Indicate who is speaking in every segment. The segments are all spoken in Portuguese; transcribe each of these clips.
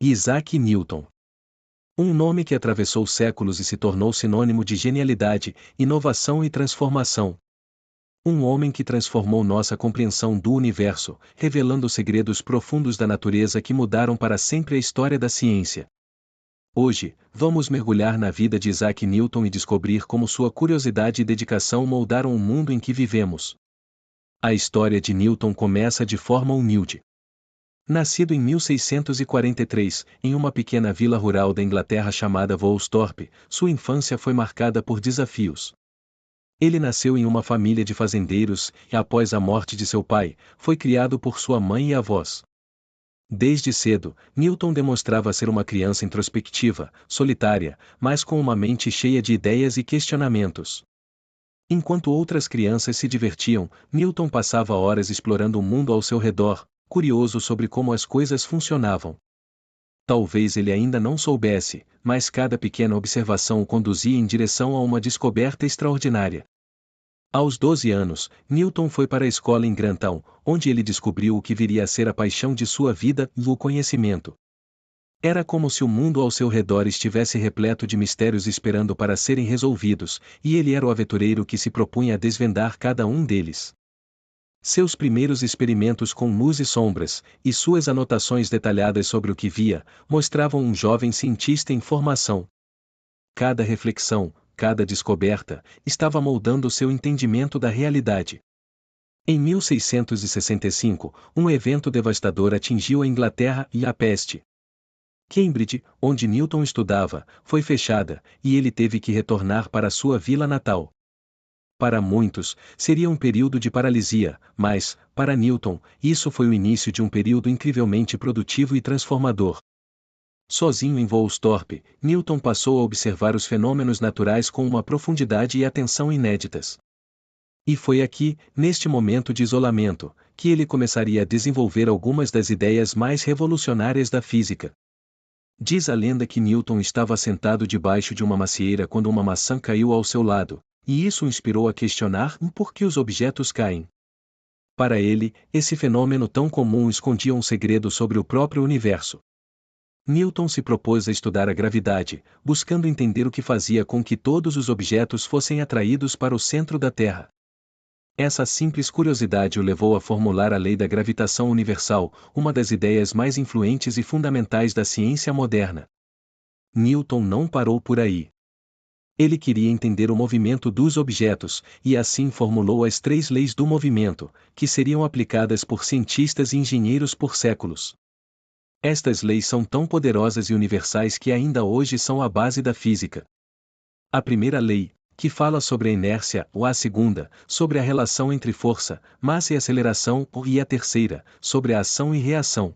Speaker 1: Isaac Newton. Um nome que atravessou séculos e se tornou sinônimo de genialidade, inovação e transformação. Um homem que transformou nossa compreensão do universo, revelando segredos profundos da natureza que mudaram para sempre a história da ciência. Hoje, vamos mergulhar na vida de Isaac Newton e descobrir como sua curiosidade e dedicação moldaram o mundo em que vivemos. A história de Newton começa de forma humilde. Nascido em 1643, em uma pequena vila rural da Inglaterra chamada Woolsthorpe, sua infância foi marcada por desafios. Ele nasceu em uma família de fazendeiros e, após a morte de seu pai, foi criado por sua mãe e avós. Desde cedo, Newton demonstrava ser uma criança introspectiva, solitária, mas com uma mente cheia de ideias e questionamentos. Enquanto outras crianças se divertiam, Newton passava horas explorando o mundo ao seu redor, curioso sobre como as coisas funcionavam. Talvez ele ainda não soubesse, mas cada pequena observação o conduzia em direção a uma descoberta extraordinária. Aos 12 anos, Newton foi para a escola em Grantham, onde ele descobriu o que viria a ser a paixão de sua vida, o conhecimento. Era como se o mundo ao seu redor estivesse repleto de mistérios esperando para serem resolvidos, e ele era o aventureiro que se propunha a desvendar cada um deles. Seus primeiros experimentos com luz e sombras, e suas anotações detalhadas sobre o que via, mostravam um jovem cientista em formação. Cada reflexão, cada descoberta, estava moldando seu entendimento da realidade. Em 1665, um evento devastador atingiu a Inglaterra e a peste. Cambridge, onde Newton estudava, foi fechada, e ele teve que retornar para sua vila natal. Para muitos, seria um período de paralisia, mas, para Newton, isso foi o início de um período incrivelmente produtivo e transformador. Sozinho em Woolsthorpe, Newton passou a observar os fenômenos naturais com uma profundidade e atenção inéditas. E foi aqui, neste momento de isolamento, que ele começaria a desenvolver algumas das ideias mais revolucionárias da física. Diz a lenda que Newton estava sentado debaixo de uma macieira quando uma maçã caiu ao seu lado, e isso o inspirou a questionar por que os objetos caem. Para ele, esse fenômeno tão comum escondia um segredo sobre o próprio universo. Newton se propôs a estudar a gravidade, buscando entender o que fazia com que todos os objetos fossem atraídos para o centro da Terra. Essa simples curiosidade o levou a formular a lei da gravitação universal, uma das ideias mais influentes e fundamentais da ciência moderna. Newton não parou por aí. Ele queria entender o movimento dos objetos, e assim formulou as 3 leis do movimento, que seriam aplicadas por cientistas e engenheiros por séculos. Estas leis são tão poderosas e universais que ainda hoje são a base da física. A primeira lei, que fala sobre a inércia, ou a segunda, sobre a relação entre força, massa e aceleração, e a terceira, sobre a ação e reação.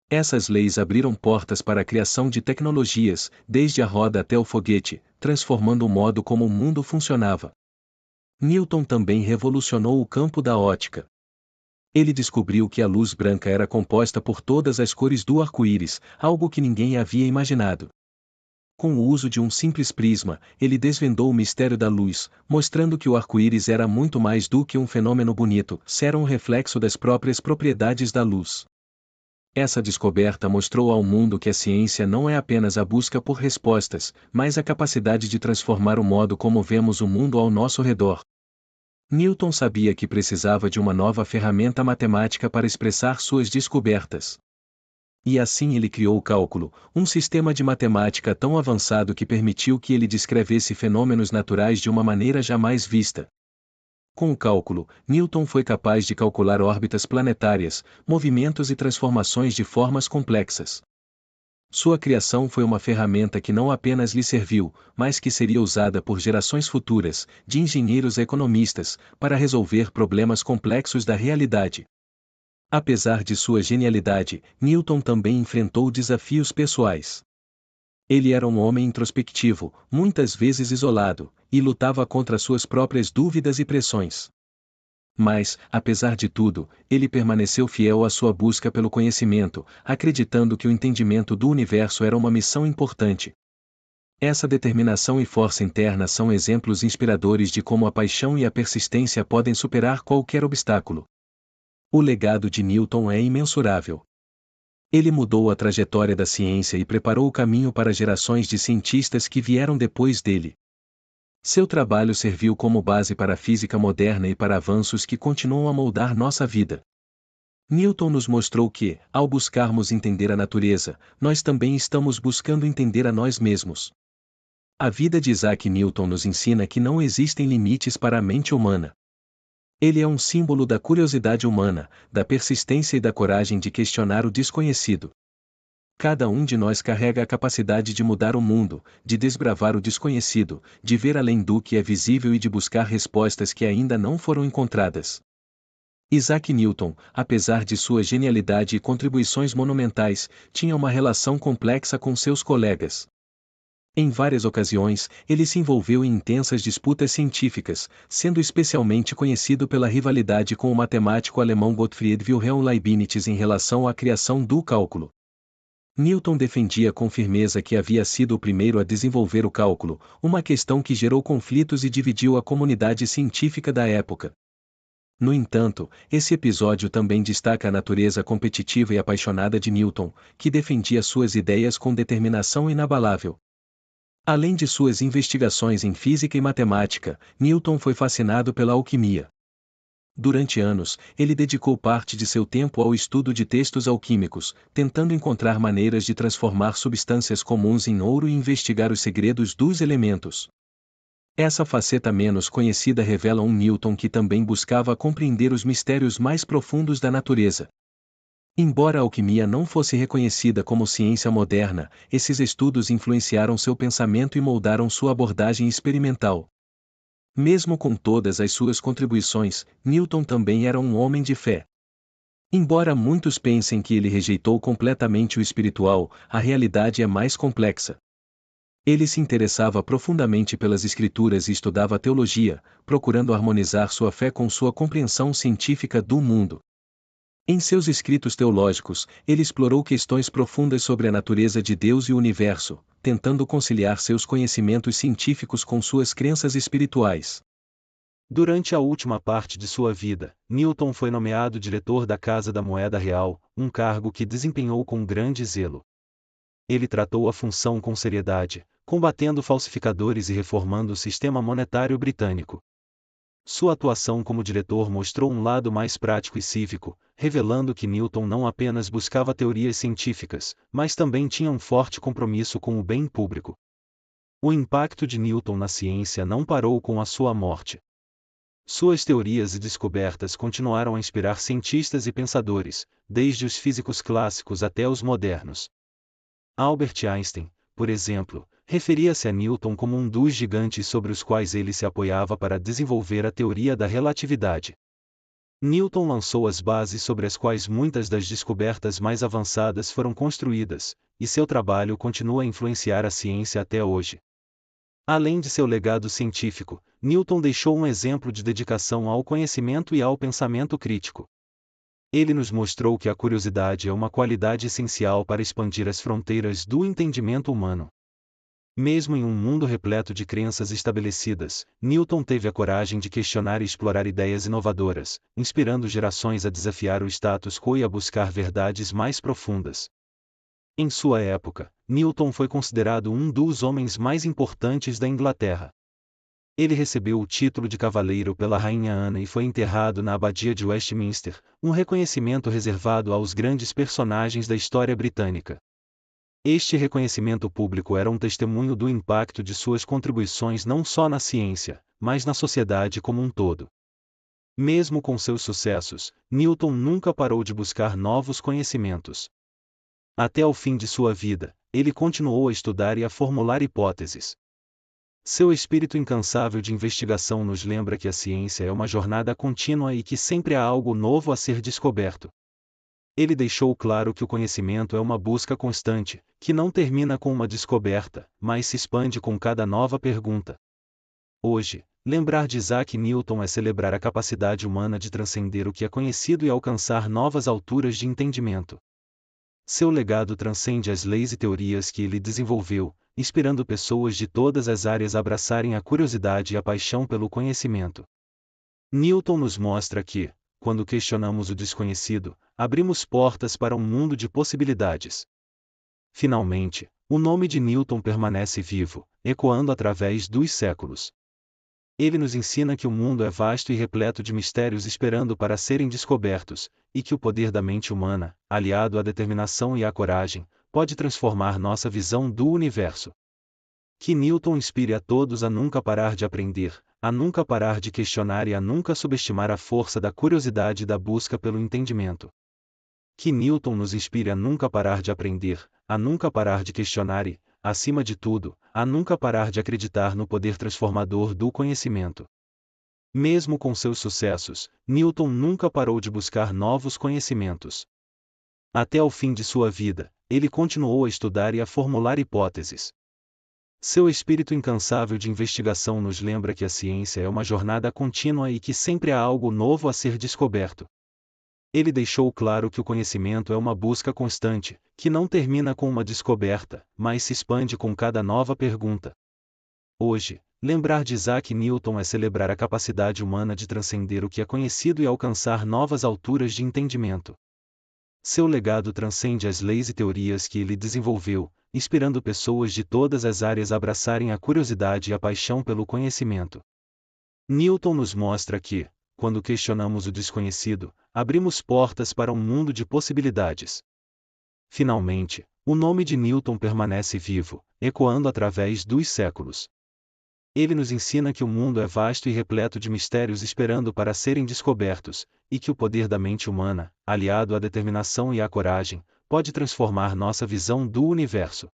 Speaker 1: Essas leis abriram portas para a criação de tecnologias, desde a roda até o foguete, transformando o modo como o mundo funcionava. Newton também revolucionou o campo da ótica. Ele descobriu que a luz branca era composta por todas as cores do arco-íris, algo que ninguém havia imaginado. Com o uso de um simples prisma, ele desvendou o mistério da luz, mostrando que o arco-íris era muito mais do que um fenômeno bonito, era um reflexo das próprias propriedades da luz. Essa descoberta mostrou ao mundo que a ciência não é apenas a busca por respostas, mas a capacidade de transformar o modo como vemos o mundo ao nosso redor. Newton sabia que precisava de uma nova ferramenta matemática para expressar suas descobertas. E assim ele criou o cálculo, um sistema de matemática tão avançado que permitiu que ele descrevesse fenômenos naturais de uma maneira jamais vista. Com o cálculo, Newton foi capaz de calcular órbitas planetárias, movimentos e transformações de formas complexas. Sua criação foi uma ferramenta que não apenas lhe serviu, mas que seria usada por gerações futuras, de engenheiros a economistas, para resolver problemas complexos da realidade. Apesar de sua genialidade, Newton também enfrentou desafios pessoais. Ele era um homem introspectivo, muitas vezes isolado, e lutava contra suas próprias dúvidas e pressões. Mas, apesar de tudo, ele permaneceu fiel à sua busca pelo conhecimento, acreditando que o entendimento do universo era uma missão importante. Essa determinação e força interna são exemplos inspiradores de como a paixão e a persistência podem superar qualquer obstáculo. O legado de Newton é imensurável. Ele mudou a trajetória da ciência e preparou o caminho para gerações de cientistas que vieram depois dele. Seu trabalho serviu como base para a física moderna e para avanços que continuam a moldar nossa vida. Newton nos mostrou que, ao buscarmos entender a natureza, nós também estamos buscando entender a nós mesmos. A vida de Isaac Newton nos ensina que não existem limites para a mente humana. Ele é um símbolo da curiosidade humana, da persistência e da coragem de questionar o desconhecido. Cada um de nós carrega a capacidade de mudar o mundo, de desbravar o desconhecido, de ver além do que é visível e de buscar respostas que ainda não foram encontradas. Isaac Newton, apesar de sua genialidade e contribuições monumentais, tinha uma relação complexa com seus colegas. Em várias ocasiões, ele se envolveu em intensas disputas científicas, sendo especialmente conhecido pela rivalidade com o matemático alemão Gottfried Wilhelm Leibniz em relação à criação do cálculo. Newton defendia com firmeza que havia sido o primeiro a desenvolver o cálculo, uma questão que gerou conflitos e dividiu a comunidade científica da época. No entanto, esse episódio também destaca a natureza competitiva e apaixonada de Newton, que defendia suas ideias com determinação inabalável. Além de suas investigações em física e matemática, Newton foi fascinado pela alquimia. Durante anos, ele dedicou parte de seu tempo ao estudo de textos alquímicos, tentando encontrar maneiras de transformar substâncias comuns em ouro e investigar os segredos dos elementos. Essa faceta menos conhecida revela um Newton que também buscava compreender os mistérios mais profundos da natureza. Embora a alquimia não fosse reconhecida como ciência moderna, esses estudos influenciaram seu pensamento e moldaram sua abordagem experimental. Mesmo com todas as suas contribuições, Newton também era um homem de fé. Embora muitos pensem que ele rejeitou completamente o espiritual, a realidade é mais complexa. Ele se interessava profundamente pelas escrituras e estudava teologia, procurando harmonizar sua fé com sua compreensão científica do mundo. Em seus escritos teológicos, ele explorou questões profundas sobre a natureza de Deus e o universo, tentando conciliar seus conhecimentos científicos com suas crenças espirituais.
Speaker 2: Durante a última parte de sua vida, Newton foi nomeado diretor da Casa da Moeda Real, um cargo que desempenhou com grande zelo. Ele tratou a função com seriedade, combatendo falsificadores e reformando o sistema monetário britânico. Sua atuação como diretor mostrou um lado mais prático e cívico, revelando que Newton não apenas buscava teorias científicas, mas também tinha um forte compromisso com o bem público. O impacto de Newton na ciência não parou com a sua morte. Suas teorias e descobertas continuaram a inspirar cientistas e pensadores, desde os físicos clássicos até os modernos. Albert Einstein, por exemplo, referia-se a Newton como um dos gigantes sobre os quais ele se apoiava para desenvolver a teoria da relatividade. Newton lançou as bases sobre as quais muitas das descobertas mais avançadas foram construídas, e seu trabalho continua a influenciar a ciência até hoje. Além de seu legado científico, Newton deixou um exemplo de dedicação ao conhecimento e ao pensamento crítico. Ele nos mostrou que a curiosidade é uma qualidade essencial para expandir as fronteiras do entendimento humano. Mesmo em um mundo repleto de crenças estabelecidas, Newton teve a coragem de questionar e explorar ideias inovadoras, inspirando gerações a desafiar o status quo e a buscar verdades mais profundas. Em sua época, Newton foi considerado um dos homens mais importantes da Inglaterra. Ele recebeu o título de cavaleiro pela Rainha Ana e foi enterrado na Abadia de Westminster, um reconhecimento reservado aos grandes personagens da história britânica. Este reconhecimento público era um testemunho do impacto de suas contribuições não só na ciência, mas na sociedade como um todo. Mesmo com seus sucessos, Newton nunca parou de buscar novos conhecimentos. Até o fim de sua vida, ele continuou a estudar e a formular hipóteses. Seu espírito incansável de investigação nos lembra que a ciência é uma jornada contínua e que sempre há algo novo a ser descoberto. Ele deixou claro que o conhecimento é uma busca constante, que não termina com uma descoberta, mas se expande com cada nova pergunta. Hoje, lembrar de Isaac Newton é celebrar a capacidade humana de transcender o que é conhecido e alcançar novas alturas de entendimento. Seu legado transcende as leis e teorias que ele desenvolveu, inspirando pessoas de todas as áreas a abraçarem a curiosidade e a paixão pelo conhecimento. Newton nos mostra que, quando questionamos o desconhecido, abrimos portas para um mundo de possibilidades. Finalmente, o nome de Newton permanece vivo, ecoando através dos séculos. Ele nos ensina que o mundo é vasto e repleto de mistérios esperando para serem descobertos, e que o poder da mente humana, aliado à determinação e à coragem, pode transformar nossa visão do universo. Que Newton inspire a todos a nunca parar de aprender, a nunca parar de questionar e a nunca subestimar a força da curiosidade e da busca pelo entendimento. Que Newton nos inspire a nunca parar de aprender, a nunca parar de questionar e, acima de tudo, a nunca parar de acreditar no poder transformador do conhecimento. Mesmo com seus sucessos, Newton nunca parou de buscar novos conhecimentos. Até o fim de sua vida, ele continuou a estudar e a formular hipóteses. Seu espírito incansável de investigação nos lembra que a ciência é uma jornada contínua e que sempre há algo novo a ser descoberto. Ele deixou claro que o conhecimento é uma busca constante, que não termina com uma descoberta, mas se expande com cada nova pergunta. Hoje, lembrar de Isaac Newton é celebrar a capacidade humana de transcender o que é conhecido e alcançar novas alturas de entendimento. Seu legado transcende as leis e teorias que ele desenvolveu, inspirando pessoas de todas as áreas a abraçarem a curiosidade e a paixão pelo conhecimento. Newton nos mostra que, quando questionamos o desconhecido, abrimos portas para um mundo de possibilidades. Finalmente, o nome de Newton permanece vivo, ecoando através dos séculos. Ele nos ensina que o mundo é vasto e repleto de mistérios esperando para serem descobertos, e que o poder da mente humana, aliado à determinação e à coragem, pode transformar nossa visão do universo.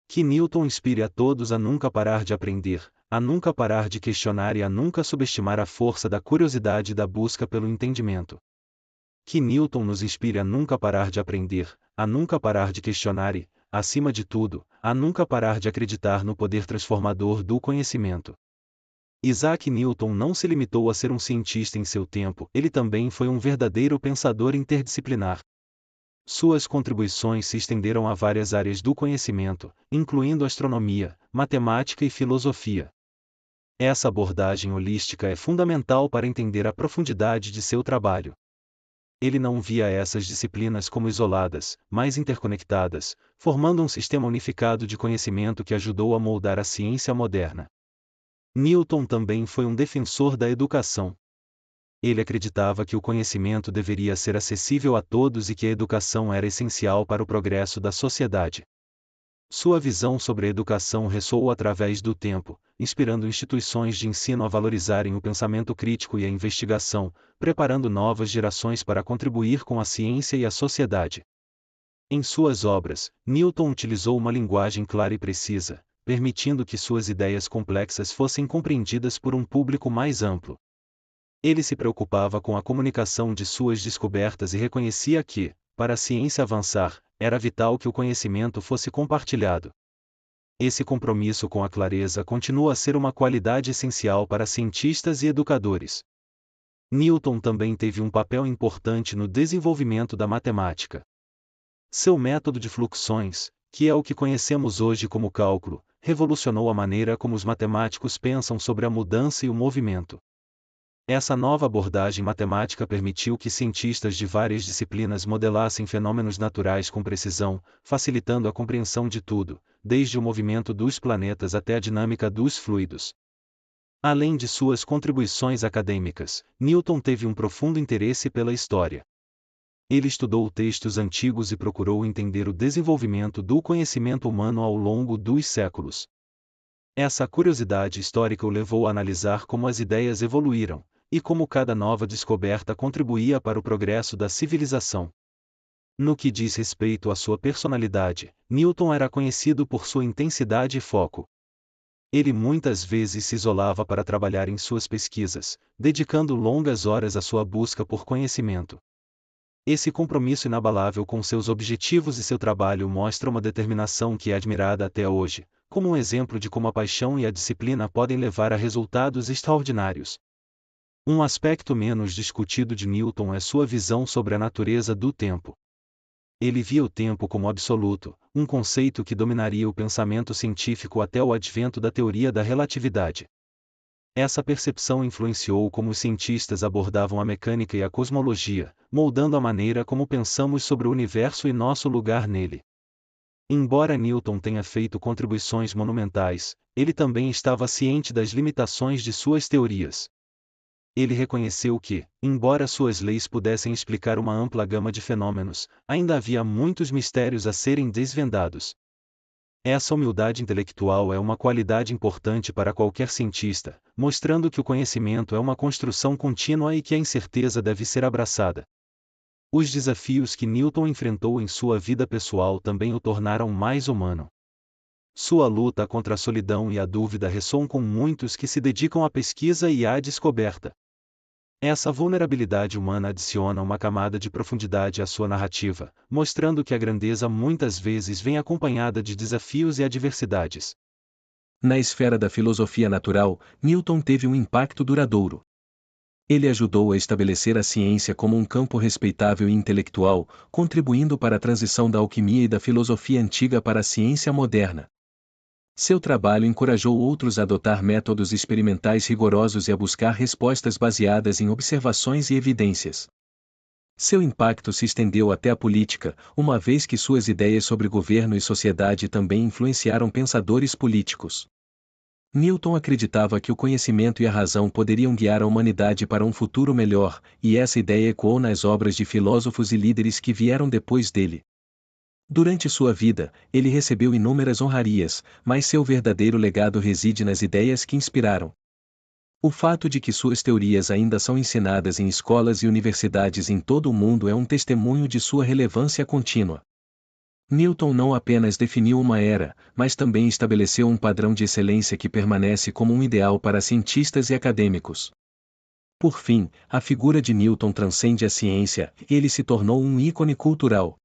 Speaker 2: Que Newton inspire a todos a nunca parar de aprender, a nunca parar de questionar e a nunca subestimar a força da curiosidade e da busca pelo entendimento. Que Newton nos inspire a nunca parar de aprender, a nunca parar de questionar e, acima de tudo, a nunca parar de acreditar no poder transformador do conhecimento. Isaac Newton não se limitou a ser um cientista em seu tempo, ele também foi um verdadeiro pensador interdisciplinar. Suas contribuições se estenderam a várias áreas do conhecimento, incluindo astronomia, matemática e filosofia. Essa abordagem holística é fundamental para entender a profundidade de seu trabalho. Ele não via essas disciplinas como isoladas, mas interconectadas, formando um sistema unificado de conhecimento que ajudou a moldar a ciência moderna. Newton também foi um defensor da educação. Ele acreditava que o conhecimento deveria ser acessível a todos e que a educação era essencial para o progresso da sociedade. Sua visão sobre a educação ressoou através do tempo, inspirando instituições de ensino a valorizarem o pensamento crítico e a investigação, preparando novas gerações para contribuir com a ciência e a sociedade. Em suas obras, Newton utilizou uma linguagem clara e precisa, permitindo que suas ideias complexas fossem compreendidas por um público mais amplo. Ele se preocupava com a comunicação de suas descobertas e reconhecia que, para a ciência avançar, era vital que o conhecimento fosse compartilhado. Esse compromisso com a clareza continua a ser uma qualidade essencial para cientistas e educadores. Newton também teve um papel importante no desenvolvimento da matemática. Seu método de fluxões, que é o que conhecemos hoje como cálculo, revolucionou a maneira como os matemáticos pensam sobre a mudança e o movimento. Essa nova abordagem matemática permitiu que cientistas de várias disciplinas modelassem fenômenos naturais com precisão, facilitando a compreensão de tudo, desde o movimento dos planetas até a dinâmica dos fluidos. Além de suas contribuições acadêmicas, Newton teve um profundo interesse pela história. Ele estudou textos antigos e procurou entender o desenvolvimento do conhecimento humano ao longo dos séculos. Essa curiosidade histórica o levou a analisar como as ideias evoluíram, e como cada nova descoberta contribuía para o progresso da civilização. No que diz respeito à sua personalidade, Newton era conhecido por sua intensidade e foco. Ele muitas vezes se isolava para trabalhar em suas pesquisas, dedicando longas horas à sua busca por conhecimento. Esse compromisso inabalável com seus objetivos e seu trabalho mostra uma determinação que é admirada até hoje, como um exemplo de como a paixão e a disciplina podem levar a resultados extraordinários. Um aspecto menos discutido de Newton é sua visão sobre a natureza do tempo. Ele via o tempo como absoluto, um conceito que dominaria o pensamento científico até o advento da teoria da relatividade. Essa percepção influenciou como os cientistas abordavam a mecânica e a cosmologia, moldando a maneira como pensamos sobre o universo e nosso lugar nele. Embora Newton tenha feito contribuições monumentais, ele também estava ciente das limitações de suas teorias. Ele reconheceu que, embora suas leis pudessem explicar uma ampla gama de fenômenos, ainda havia muitos mistérios a serem desvendados. Essa humildade intelectual é uma qualidade importante para qualquer cientista, mostrando que o conhecimento é uma construção contínua e que a incerteza deve ser abraçada. Os desafios que Newton enfrentou em sua vida pessoal também o tornaram mais humano. Sua luta contra a solidão e a dúvida ressoam com muitos que se dedicam à pesquisa e à descoberta. Essa vulnerabilidade humana adiciona uma camada de profundidade à sua narrativa, mostrando que a grandeza muitas vezes vem acompanhada de desafios e adversidades.
Speaker 1: Na esfera da filosofia natural, Newton teve um impacto duradouro. Ele ajudou a estabelecer a ciência como um campo respeitável e intelectual, contribuindo para a transição da alquimia e da filosofia antiga para a ciência moderna. Seu trabalho encorajou outros a adotar métodos experimentais rigorosos e a buscar respostas baseadas em observações e evidências. Seu impacto se estendeu até a política, uma vez que suas ideias sobre governo e sociedade também influenciaram pensadores políticos. Newton acreditava que o conhecimento e a razão poderiam guiar a humanidade para um futuro melhor, e essa ideia ecoou nas obras de filósofos e líderes que vieram depois dele. Durante sua vida, ele recebeu inúmeras honrarias, mas seu verdadeiro legado reside nas ideias que inspiraram. O fato de que suas teorias ainda são ensinadas em escolas e universidades em todo o mundo é um testemunho de sua relevância contínua. Newton não apenas definiu uma era, mas também estabeleceu um padrão de excelência que permanece como um ideal para cientistas e acadêmicos. Por fim, a figura de Newton transcende a ciência, e ele se tornou um ícone cultural.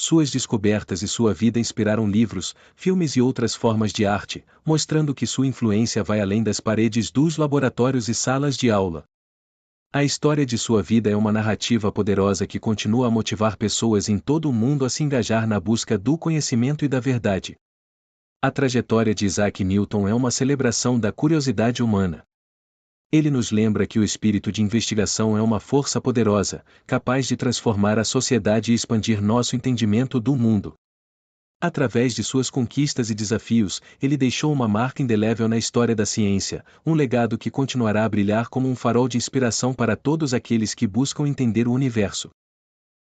Speaker 1: Suas descobertas e sua vida inspiraram livros, filmes e outras formas de arte, mostrando que sua influência vai além das paredes dos laboratórios e salas de aula. A história de sua vida é uma narrativa poderosa que continua a motivar pessoas em todo o mundo a se engajar na busca do conhecimento e da verdade. A trajetória de Isaac Newton é uma celebração da curiosidade humana. Ele nos lembra que o espírito de investigação é uma força poderosa, capaz de transformar a sociedade e expandir nosso entendimento do mundo. Através de suas conquistas e desafios, ele deixou uma marca indelével na história da ciência, um legado que continuará a brilhar como um farol de inspiração para todos aqueles que buscam entender o universo.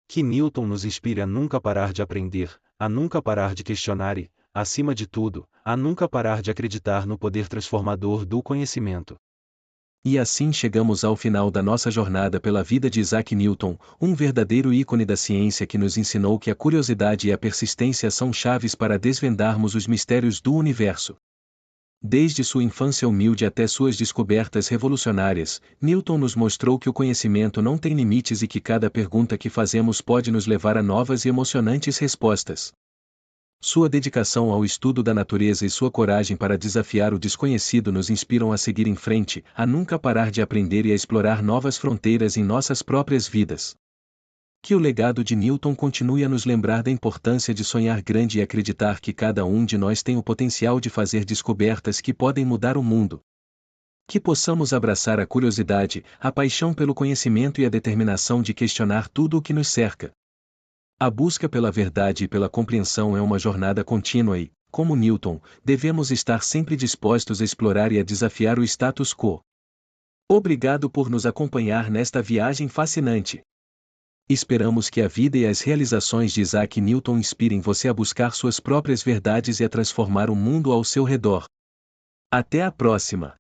Speaker 2: Que Newton nos inspire a nunca parar de aprender, a nunca parar de questionar e, acima de tudo, a nunca parar de acreditar no poder transformador do conhecimento.
Speaker 1: E assim chegamos ao final da nossa jornada pela vida de Isaac Newton, um verdadeiro ícone da ciência que nos ensinou que a curiosidade e a persistência são chaves para desvendarmos os mistérios do universo. Desde sua infância humilde até suas descobertas revolucionárias, Newton nos mostrou que o conhecimento não tem limites e que cada pergunta que fazemos pode nos levar a novas e emocionantes respostas. Sua dedicação ao estudo da natureza e sua coragem para desafiar o desconhecido nos inspiram a seguir em frente, a nunca parar de aprender e a explorar novas fronteiras em nossas próprias vidas. Que o legado de Newton continue a nos lembrar da importância de sonhar grande e acreditar que cada um de nós tem o potencial de fazer descobertas que podem mudar o mundo. Que possamos abraçar a curiosidade, a paixão pelo conhecimento e a determinação de questionar tudo o que nos cerca. A busca pela verdade e pela compreensão é uma jornada contínua e, como Newton, devemos estar sempre dispostos a explorar e a desafiar o status quo. Obrigado por nos acompanhar nesta viagem fascinante. Esperamos que a vida e as realizações de Isaac Newton inspirem você a buscar suas próprias verdades e a transformar o mundo ao seu redor. Até a próxima!